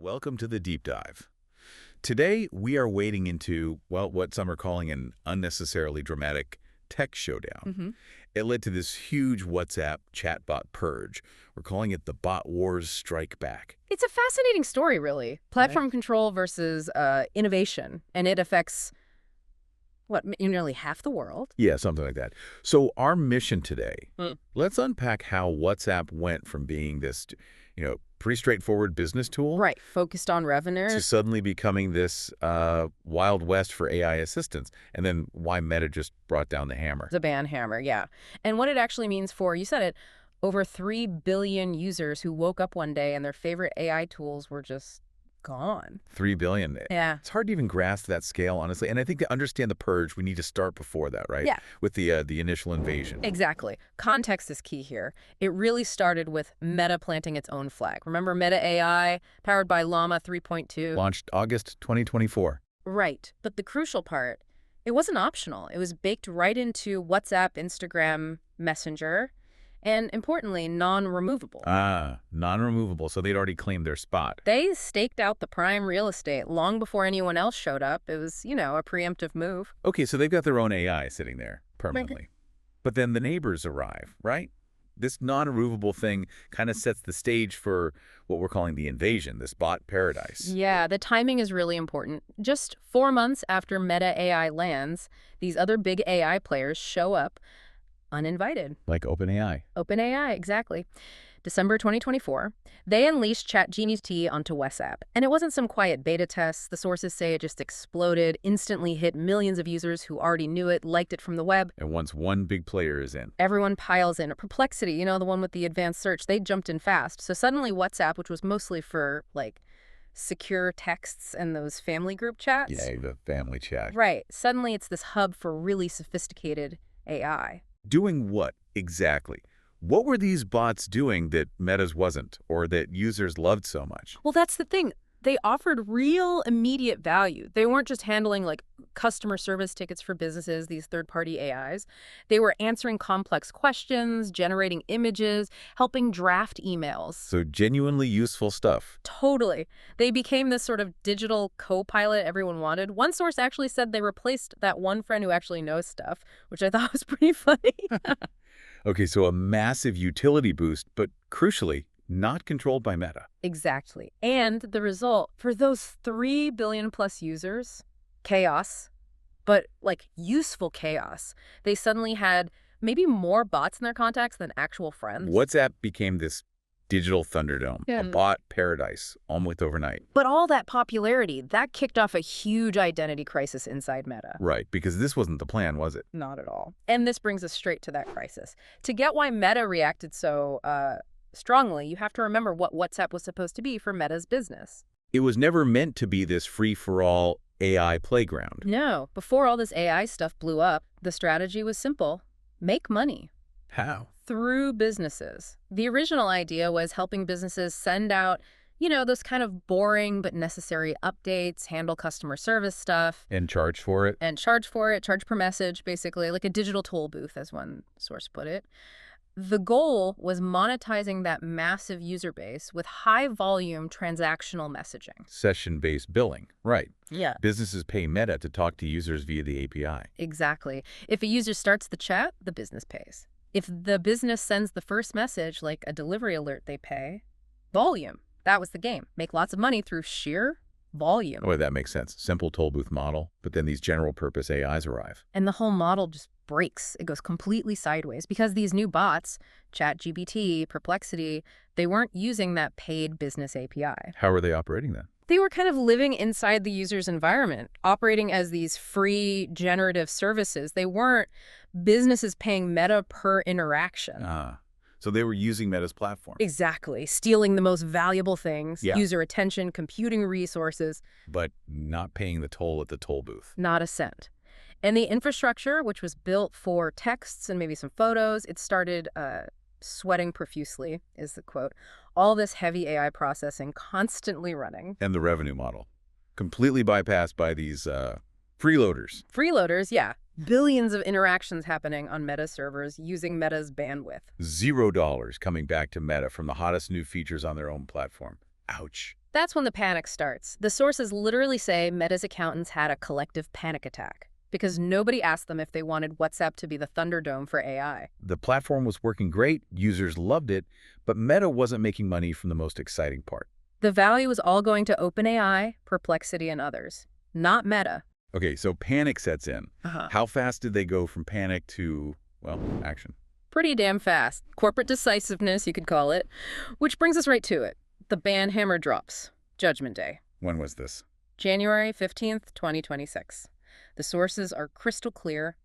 Welcome to the deep dive. Today, we are wading into, well, what some are calling an unnecessarily dramatic tech showdown. It led to this huge WhatsApp chatbot purge. We're calling it the Bot Wars Strike Back. It's a fascinating story, really. Platform control versus innovation, and it affects, nearly half the world? Yeah, something like that. So our mission today, let's unpack how WhatsApp went from being this, pretty straightforward business tool Right, focused on to revenue. suddenly becoming this Wild West for AI assistants, and then why Meta just brought down the hammer. The ban hammer, yeah. And what it actually means for, you said it, over 3 billion users who woke up one day and their favorite AI tools were just gone. 3 billion. Yeah. It's hard to even grasp that scale, honestly. And I think to understand the purge, we need to start before that, right? Yeah. With the initial invasion. Exactly. Context is key here. It really started with Meta planting its own flag. Remember Meta AI, powered by Llama 3.2? Launched August 2024. Right. But the crucial part, it wasn't optional. It was baked right into WhatsApp, Instagram, Messenger, and importantly, non-removable. Non-removable. So they'd already claimed their spot. They staked out the prime real estate long before anyone else showed up. It was, a preemptive move. Okay, so they've got their own AI sitting there permanently. But then the neighbors arrive, right? This non-removable thing kind of sets the stage for what we're calling the invasion, this bot paradise. Yeah, the timing is really important. Just 4 months after Meta AI lands, these other big AI players show up uninvited. Like OpenAI. OpenAI, exactly. December 2024, they unleashed ChatGPT onto WhatsApp. And it wasn't some quiet beta test. The sources say it just exploded, instantly hit millions of users who already knew it, liked it from the web. And once one big player is in. Everyone piles in. Perplexity, the one with the advanced search, they jumped in fast. So suddenly WhatsApp, which was mostly for, secure texts and those family group chats. Yeah, the family chat. Right. Suddenly it's this hub for really sophisticated AI. Doing what exactly? What were these bots doing that Meta's wasn't, or that users loved so much? Well, that's the thing. They offered real immediate value. They weren't just handling customer service tickets for businesses, these third-party AIs. They were answering complex questions, generating images, helping draft emails. So genuinely useful stuff. Totally. They became this sort of digital co-pilot everyone wanted. One source actually said they replaced that one friend who actually knows stuff, which I thought was pretty funny. Okay, so a massive utility boost, but crucially, not controlled by Meta. Exactly. And the result, for those 3 billion plus users, chaos, but useful chaos. They suddenly had maybe more bots in their contacts than actual friends. WhatsApp became this digital Thunderdome, Yeah. a bot paradise, almost overnight. But all that popularity, that kicked off a huge identity crisis inside Meta. Right, because this wasn't the plan, was it? Not at all. And this brings us straight to that crisis. To get why Meta reacted so strongly, you have to remember what WhatsApp was supposed to be for Meta's business. It was never meant to be this free-for-all AI playground. No. Before all this AI stuff blew up, the strategy was simple. Make money. How? Through businesses. The original idea was helping businesses send out, those kind of boring but necessary updates, handle customer service stuff. And charge for it? And charge for it, charge per message, basically, like a digital toll booth, as one source put it. The goal was monetizing that massive user base with high-volume transactional messaging. Session-based billing, right. Yeah. Businesses pay Meta to talk to users via the API. Exactly. If a user starts the chat, the business pays. If the business sends the first message, like a delivery alert, they pay. Volume. That was the game. Make lots of money through sheer volume. Oh, that makes sense. Simple toll booth model, but then these general-purpose AIs arrive. And the whole model just breaks. It goes completely sideways because these new bots, ChatGPT, Perplexity, they weren't using that paid business API. How are they operating then? They were kind of living inside the user's environment, operating as these free generative services. They weren't businesses paying Meta per interaction. So they were using Meta's platform. Exactly. Stealing the most valuable things, Yeah. user attention, computing resources. But not paying the toll at the toll booth. Not a cent. And the infrastructure, which was built for texts and maybe some photos, it started sweating profusely, is the quote. All this heavy AI processing constantly running. And the revenue model. Completely bypassed by these freeloaders. Freeloaders, yeah. Billions of interactions happening on Meta servers using Meta's bandwidth. $0 coming back to Meta from the hottest new features on their own platform. Ouch. That's when the panic starts. The sources literally say Meta's accountants had a collective panic attack because nobody asked them if they wanted WhatsApp to be the Thunderdome for AI. The platform was working great, users loved it, but Meta wasn't making money from the most exciting part. The value was all going to OpenAI, Perplexity, and others, not Meta. Okay, so panic sets in. How fast did they go from panic to, well, action? Pretty damn fast. Corporate decisiveness, you could call it. Which brings us right to it. The ban hammer drops. Judgment Day. When was this? January 15th, 2026. The sources are crystal clear.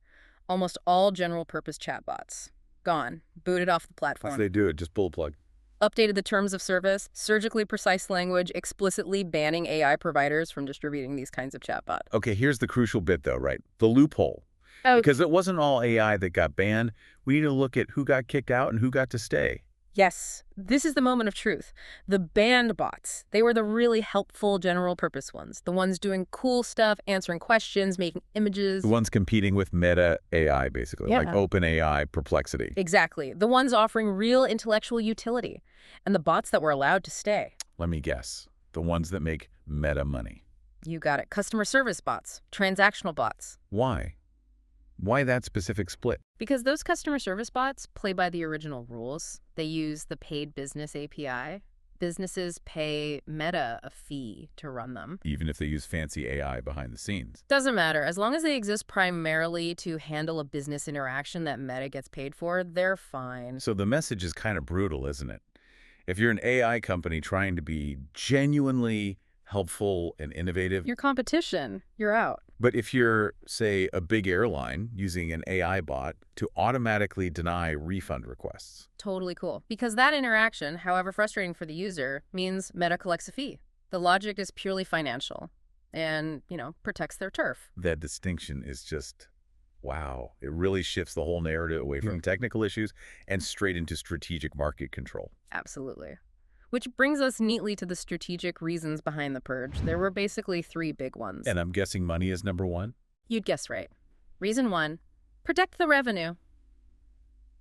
Almost all general-purpose chatbots. Gone. Booted off the platform. How do they do it? Just pull a plug. Updated the terms of service, surgically precise language, explicitly banning AI providers from distributing these kinds of chatbot. Okay, here's the crucial bit, though, right? The loophole. Oh, Because it wasn't all AI that got banned. We need to look at who got kicked out and who got to stay. yes. This is the moment of truth. The banned bots, they were the really helpful general-purpose ones. The ones doing cool stuff, answering questions, making images. The ones competing with Meta AI, basically, Yeah. like OpenAI, Perplexity. Exactly. The ones offering real intellectual utility. And the bots that were allowed to stay. Let me guess. The ones that make Meta money. You got it. Customer service bots, transactional bots. Why? Why that specific split? Because those customer service bots play by the original rules. They use the paid business API. Businesses pay Meta a fee to run them. Even if they use fancy AI behind the scenes. Doesn't matter. As long as they exist primarily to handle a business interaction that Meta gets paid for, they're fine. So the message is kind of brutal, isn't it? If you're an AI company trying to be genuinely helpful and innovative, Your competition, you're out. but if you're, say, a big airline using an AI bot to automatically deny refund requests. Totally cool. Because that interaction, however frustrating for the user, means Meta collects a fee. The logic is purely financial and, protects their turf. That distinction is just, wow. It really shifts the whole narrative away from technical issues and straight into strategic market control. Absolutely. Which brings us neatly to the strategic reasons behind the purge. There were basically three big ones. And I'm guessing money is number one? You'd guess right. Reason one, protect the revenue.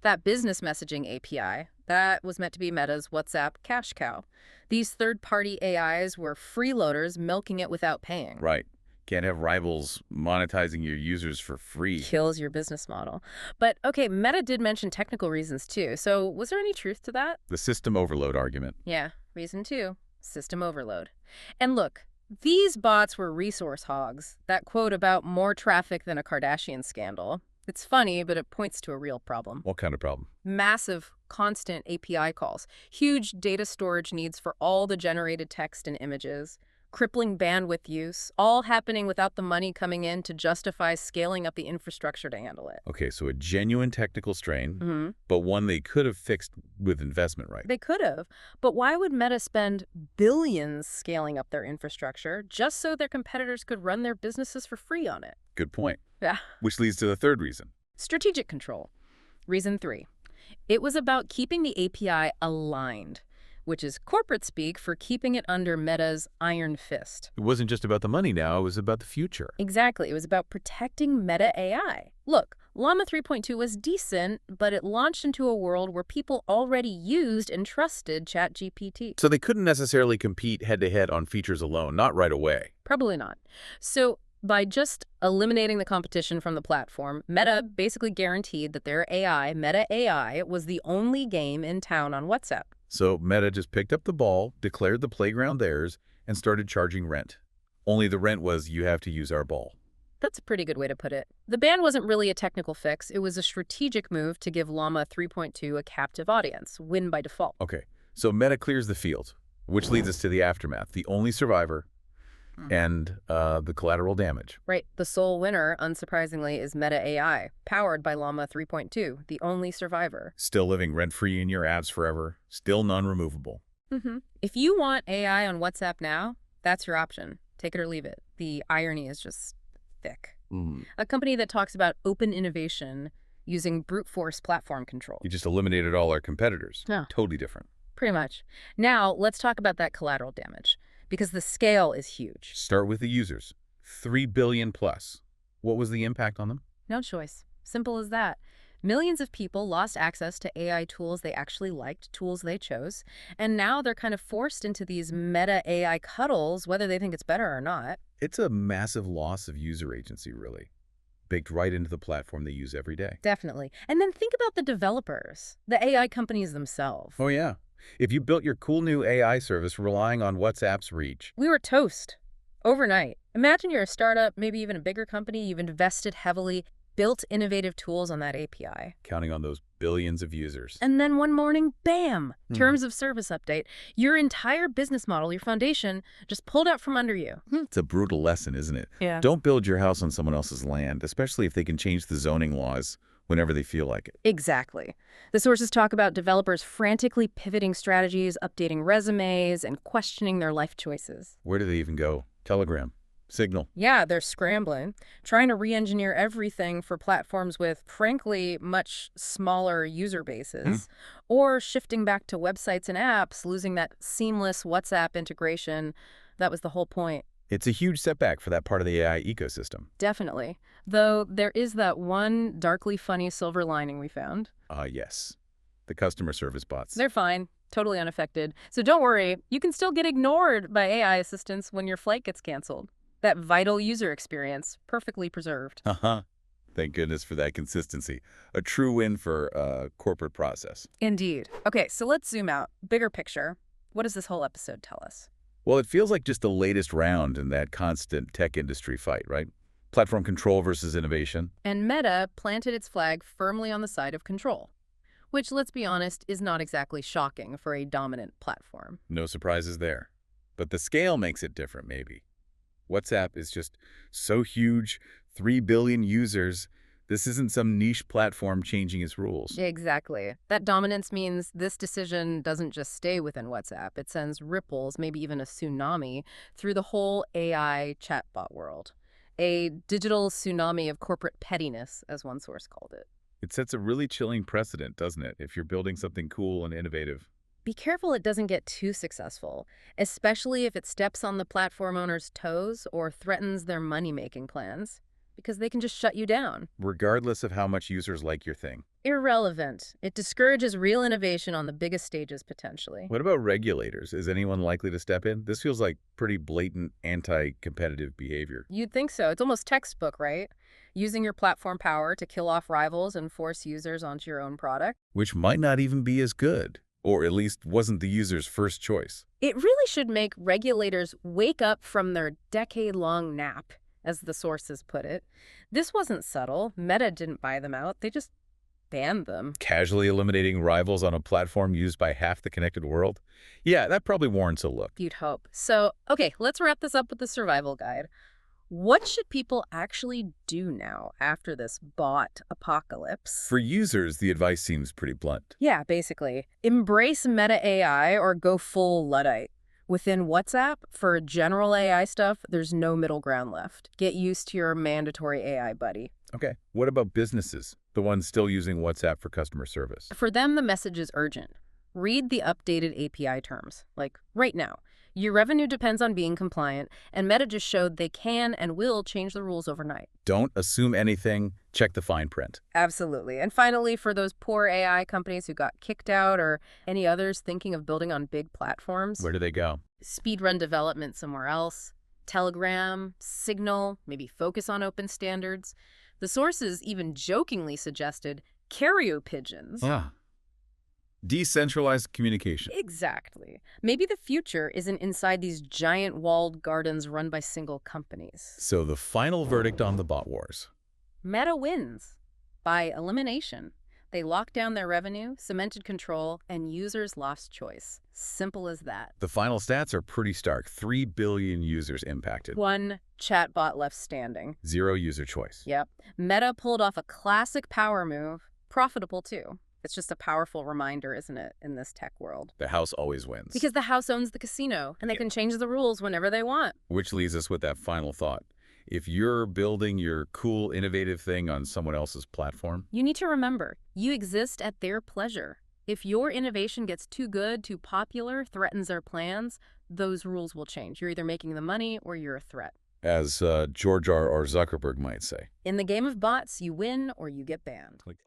That business messaging API, that was meant to be Meta's WhatsApp cash cow. These third-party AIs were freeloaders milking it without paying. Right. Can't have rivals monetizing your users for free. Kills your business model. But okay, Meta did mention technical reasons too. So was there any truth to that? The system overload argument. Yeah, reason two, system overload. And look, these bots were resource hogs. That quote about more traffic than a Kardashian scandal. It's funny, but it points to a real problem. What kind of problem? Massive, constant API calls. Huge data storage needs for all the generated text and images. Crippling bandwidth use, all happening without the money coming in to justify scaling up the infrastructure to handle it. Okay, so a genuine technical strain, but one they could have fixed with investment, right? They could have, but why would Meta spend billions scaling up their infrastructure just so their competitors could run their businesses for free on it? Good point. Yeah. Which leads to the third reason. Strategic control. Reason three. It was about keeping the API aligned, which is corporate speak for keeping it under Meta's iron fist. It wasn't just about the money now, it was about the future. Exactly. It was about protecting Meta AI. Look, Llama 3.2 was decent, but it launched into a world where people already used and trusted ChatGPT. So they couldn't necessarily compete head-to-head on features alone, not right away. Probably not. So by just eliminating the competition from the platform, Meta basically guaranteed that their AI, Meta AI, was the only game in town on WhatsApp. So Meta just picked up the ball, declared the playground theirs, and started charging rent. Only the rent was, you have to use our ball. That's a pretty good way to put it. The ban wasn't really a technical fix. It was a strategic move to give Llama 3.2 a captive audience, win by default. Okay, so Meta clears the field, which leads us to the aftermath, the only survivor, and the collateral damage. Right. The sole winner, unsurprisingly, is Meta AI, powered by Llama 3.2, the only survivor. Still living rent-free in your apps forever, still non-removable. If you want AI on WhatsApp now, that's your option. Take it or leave it. The irony is just thick. A company that talks about open innovation using brute force platform control. You just eliminated all our competitors. Yeah. Totally different. Pretty much. Now, let's talk about that collateral damage, because the scale is huge. Start with the users. 3 billion plus. What was the impact on them? No choice. Simple as that. Millions of people lost access to AI tools they actually liked, tools they chose, and now they're kind of forced into these meta AI cuddles, whether they think it's better or not. It's a massive loss of user agency, really, baked right into the platform they use every day. Definitely. And then think about the developers, the AI companies themselves. Oh, yeah. If you built your cool new AI service relying on WhatsApp's reach, We were toast overnight. Imagine you're a startup, maybe even a bigger company. You've invested heavily, built innovative tools on that API. counting on those billions of users. And then one morning, bam, Hmm. terms of service update. Your entire business model, your foundation, just pulled out from under you. It's a brutal lesson, isn't it? Yeah. Don't build your house on someone else's land, especially if they can change the zoning laws whenever they feel like it. Exactly. The sources talk about developers frantically pivoting strategies, updating resumes, and questioning their life choices. Where do they even go? Telegram, Signal. Yeah, they're scrambling, trying to re-engineer everything for platforms with, frankly, much smaller user bases, or shifting back to websites and apps, losing that seamless WhatsApp integration. That was the whole point. It's a huge setback for that part of the AI ecosystem. Definitely. Though there is that one darkly funny silver lining we found. Yes. The customer service bots. They're fine, totally unaffected. So don't worry, you can still get ignored by AI assistants when your flight gets canceled. That vital user experience, perfectly preserved. Uh-huh. Thank goodness for that consistency. A true win for corporate process. Indeed. Okay, so let's zoom out. Bigger picture. What does this whole episode tell us? Well, it feels like just the latest round in that constant tech industry fight, right? Platform control versus innovation. And Meta planted its flag firmly on the side of control, which, let's be honest, is not exactly shocking for a dominant platform. No surprises there. But the scale makes it different, maybe. WhatsApp is just so huge, 3 billion users. This isn't some niche platform changing its rules. Exactly. That dominance means this decision doesn't just stay within WhatsApp. It sends ripples, maybe even a tsunami, through the whole AI chatbot world. A digital tsunami of corporate pettiness, as one source called it. It sets a really chilling precedent, doesn't it, if you're building something cool and innovative? Be careful it doesn't get too successful, especially if it steps on the platform owner's toes or threatens their money-making plans, because they can just shut you down. Regardless of how much users like your thing. Irrelevant. It discourages real innovation on the biggest stages, potentially. What about regulators? Is anyone likely to step in? This feels like pretty blatant anti-competitive behavior. You'd think so. It's almost textbook, right? Using your platform power to kill off rivals and force users onto your own product. Which might not even be as good, or at least wasn't the user's first choice. It really should make regulators wake up from their decade-long nap, as the sources put it. This wasn't subtle. Meta didn't buy them out. They just banned them. Casually eliminating rivals on a platform used by half the connected world? Yeah, that probably warrants a look. You'd hope. So, okay, let's wrap this up with the survival guide. What should people actually do now after this bot apocalypse? For users, the advice seems pretty blunt. Yeah, basically. Embrace meta AI or go full Luddite. Within WhatsApp, for general AI stuff, there's no middle ground left. Get used to your mandatory AI buddy. Okay, what about businesses? The ones still using WhatsApp for customer service? For them, the message is urgent. Read the updated API terms, like right now. Your revenue depends on being compliant, and Meta just showed they can and will change the rules overnight. Don't assume anything. Check the fine print. Absolutely. And finally, for those poor AI companies who got kicked out or any others thinking of building on big platforms, Where do they go? speedrun development somewhere else, Telegram, Signal, maybe focus on open standards. The sources even jokingly suggested carrier pigeons. Ah. Decentralized communication. Exactly. Maybe the future isn't inside these giant walled gardens run by single companies. So the final verdict on the bot wars. Meta wins by elimination. They locked down their revenue, cemented control, and users lost choice. Simple as that. The final stats are pretty stark. 3 billion users impacted. One chatbot left standing. 0 user choice. Yep. Meta pulled off a classic power move, profitable too. It's just a powerful reminder, isn't it, in this tech world? The house always wins. Because the house owns the casino, and they can change the rules whenever they want. Which leaves us with that final thought. If you're building your cool, innovative thing on someone else's platform, You need to remember, you exist at their pleasure. If your innovation gets too good, too popular, threatens their plans, those rules will change. You're either making the money or you're a threat. as George R. Zuckerberg might say. In the game of bots, you win or you get banned.